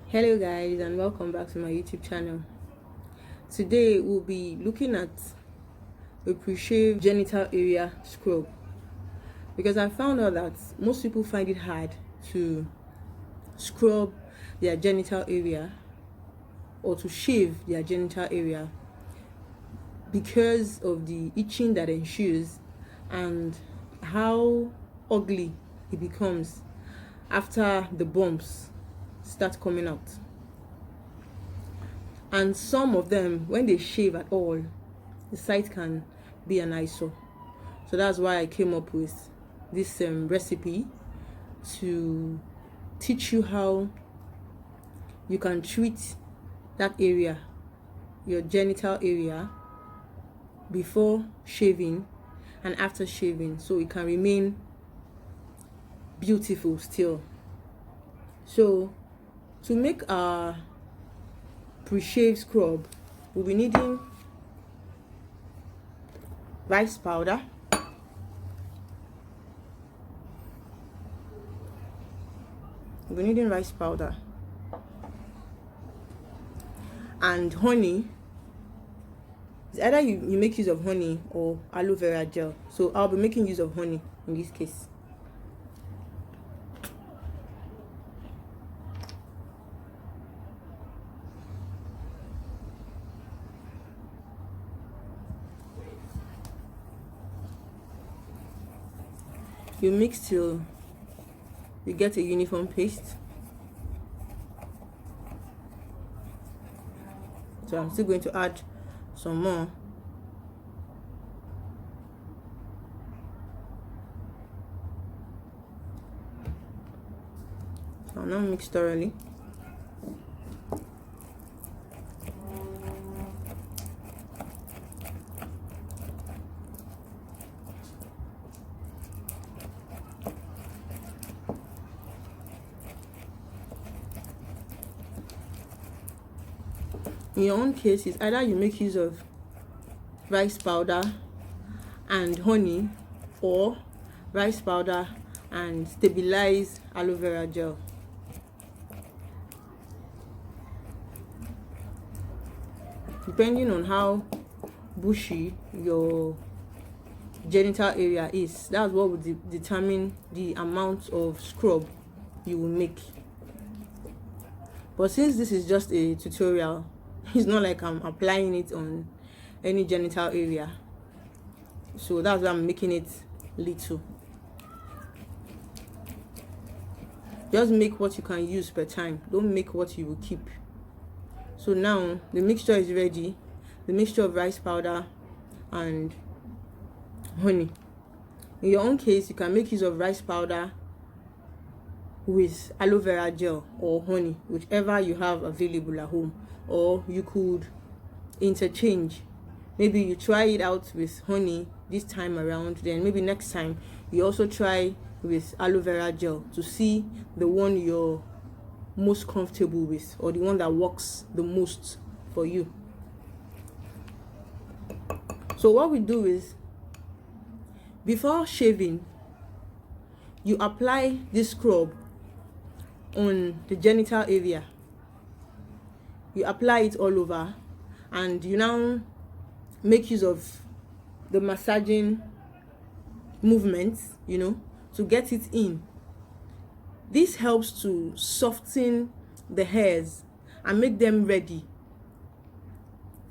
Hello guys, and welcome back to my YouTube channel. Today we'll be looking at a pre-shave genital area scrub, because I found out that most people find it hard to scrub their genital area or to shave their genital area because of the itching that ensues and how ugly it becomes after the bumps start coming out. And some of them, when they shave at all, the site can be an eyesore. So that's why I came up with this recipe to teach you how you can treat that area, your genital area, before shaving and after shaving, so it can remain beautiful still. So to make our pre-shave scrub, we'll be needing rice powder, and honey. It's either you make use of honey or aloe vera gel. So I'll be making use of honey in this case. You mix till you get a uniform paste. So I'm still going to add some more. So I'll now mix thoroughly. In your own case, it's either you make use of rice powder and honey or rice powder and stabilized aloe vera gel. Depending on how bushy your genital area is, that's what will determine the amount of scrub you will make. But since this is just a tutorial, it's not like I'm applying it on any genital area, so that's why I'm making it little. Just make what you can use per time, don't make what you will keep. So now the mixture is ready, the mixture of rice powder and honey. In your own case, you can make use of rice powder with aloe vera gel or honey, whichever you have available at home, or you could interchange. Maybe you try it out with honey this time around, then maybe next time you also try with aloe vera gel to see the one you're most comfortable with or the one that works the most for you. So what we do is, before shaving, you apply this scrub on the genital area. You apply it all over, and you now make use of the massaging movements, to get it in. This helps to soften the hairs and make them ready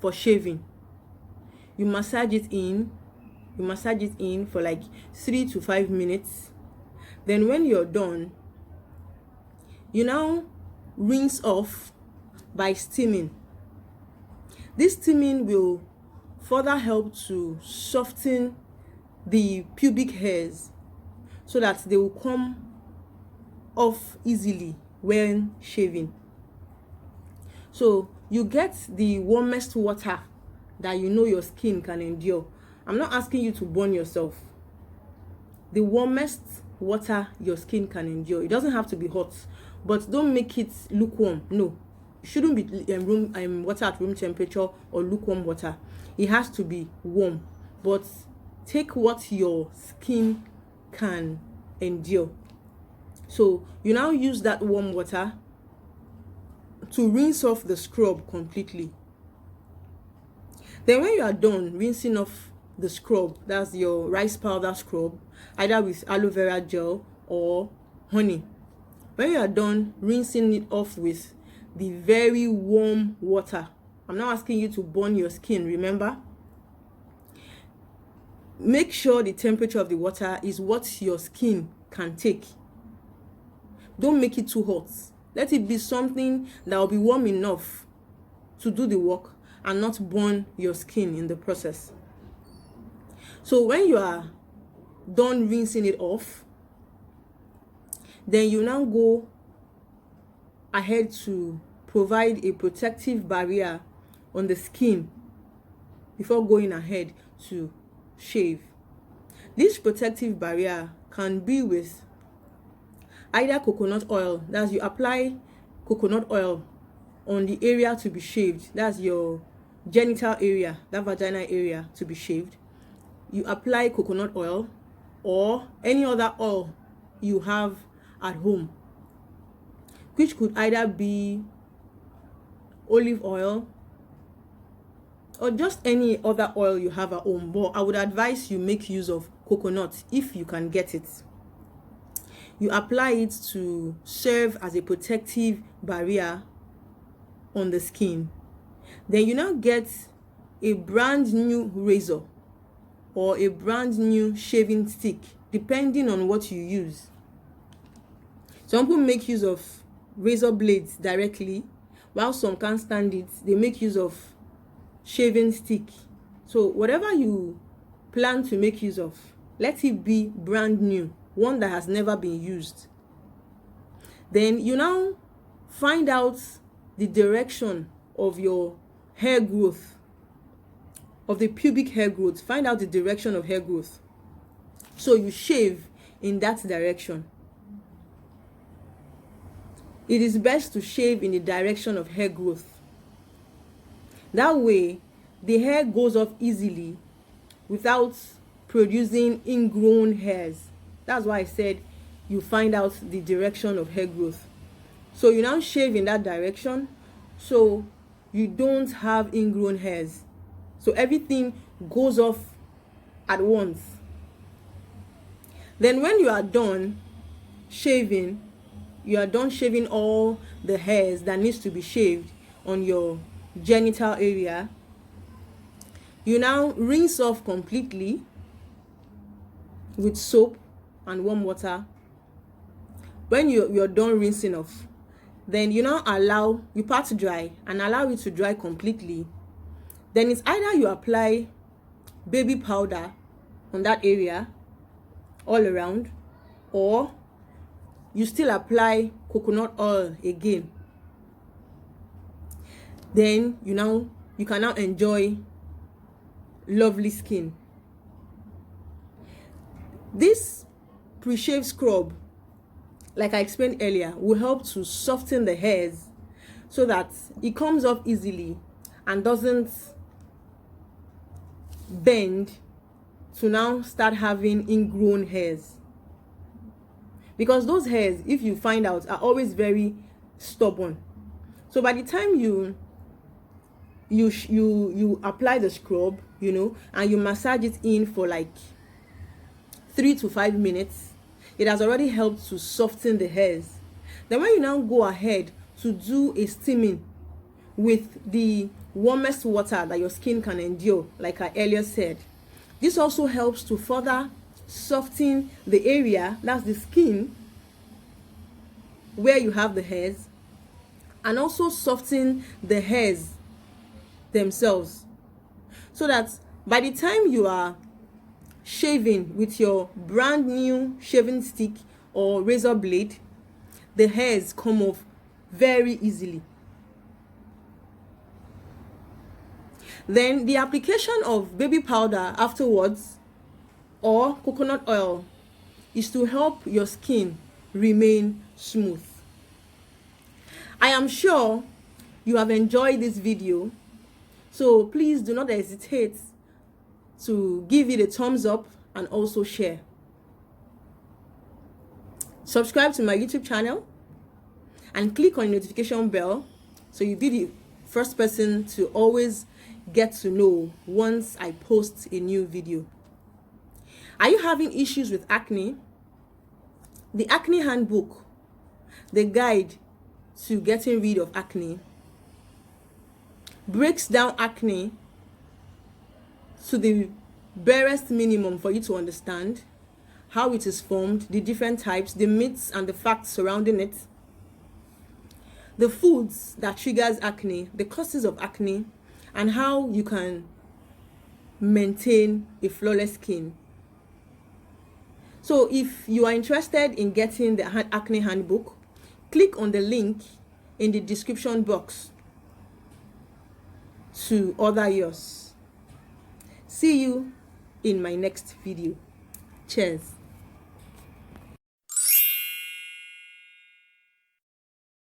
for shaving. You massage it in for like 3 to 5 minutes. Then when you're done, you now rinse off by steaming. This steaming will further help to soften the pubic hairs so that they will come off easily when shaving. So you get the warmest water that your skin can endure. I'm not asking you to burn yourself. The warmest water your skin can endure. It doesn't have to be hot, but don't make it lukewarm. No, it shouldn't be water at room temperature or lukewarm water. It has to be warm, but take what your skin can endure. So you now use that warm water to rinse off the scrub completely. Then when you are done rinsing off the scrub, that's your rice powder scrub, either with aloe vera gel or honey. When you are done rinsing it off with the very warm water, I'm not asking you to burn your skin, remember? Make sure the temperature of the water is what your skin can take. Don't make it too hot. Let it be something that will be warm enough to do the work and not burn your skin in the process. So when you are done rinsing it off, then you now go ahead to provide a protective barrier on the skin before going ahead to shave. This protective barrier can be with either coconut oil, that's you apply coconut oil on the area to be shaved, that's your genital area, that vaginal area to be shaved. You apply coconut oil or any other oil you have at home, which could either be olive oil or just any other oil you have at home, but I would advise you make use of coconut if you can get it. You apply it to serve as a protective barrier on the skin. Then you now get a brand new razor or a brand new shaving stick, depending on what you use. Some people make use of razor blades directly, while some can't stand it, they make use of shaving stick. So whatever you plan to make use of, let it be brand new, one that has never been used. Then you now find out the direction of your hair growth, of the pubic hair growth. Find out the direction of hair growth, so you shave in that direction. It is best to shave in the direction of hair growth. That way the hair goes off easily without producing ingrown hairs. That's why I said you find out the direction of hair growth. So you now shave in that direction so you don't have ingrown hairs. So everything goes off at once. Then when you are done shaving, you are done shaving all the hairs that needs to be shaved on your genital area, you now rinse off completely with soap and warm water. When you're done rinsing off, then you now you pat dry and allow it to dry completely. Then it's either you apply baby powder on that area all around, or you still apply coconut oil again. Then you can now enjoy lovely skin. This pre-shave scrub, like I explained earlier, will help to soften the hairs so that it comes off easily and doesn't bend to now start having ingrown hairs. Because those hairs, if you find out, are always very stubborn. So by the time you apply the scrub, and you massage it in for like 3 to 5 minutes, it has already helped to soften the hairs. Then when you now go ahead to do a steaming with the warmest water that your skin can endure, like I earlier said, this also helps to further soften the area, that's the skin where you have the hairs, and also soften the hairs themselves, so that by the time you are shaving with your brand new shaving stick or razor blade, the hairs come off very easily. Then the application of baby powder afterwards or coconut oil is to help your skin remain smooth. I am sure you have enjoyed this video, so please do not hesitate to give it a thumbs up and also share. Subscribe to my YouTube channel and click on the notification bell So you'll be the first person to always get to know once I post a new video. Are you having issues with acne? The Acne Handbook, the guide to getting rid of acne, breaks down acne to the barest minimum for you to understand how it is formed, the different types, the myths and the facts surrounding it, the foods that triggers acne, the causes of acne, and how you can maintain a flawless skin. So if you are interested in getting the Acne Handbook, click on the link in the description box to order yours. See you in my next video. Cheers.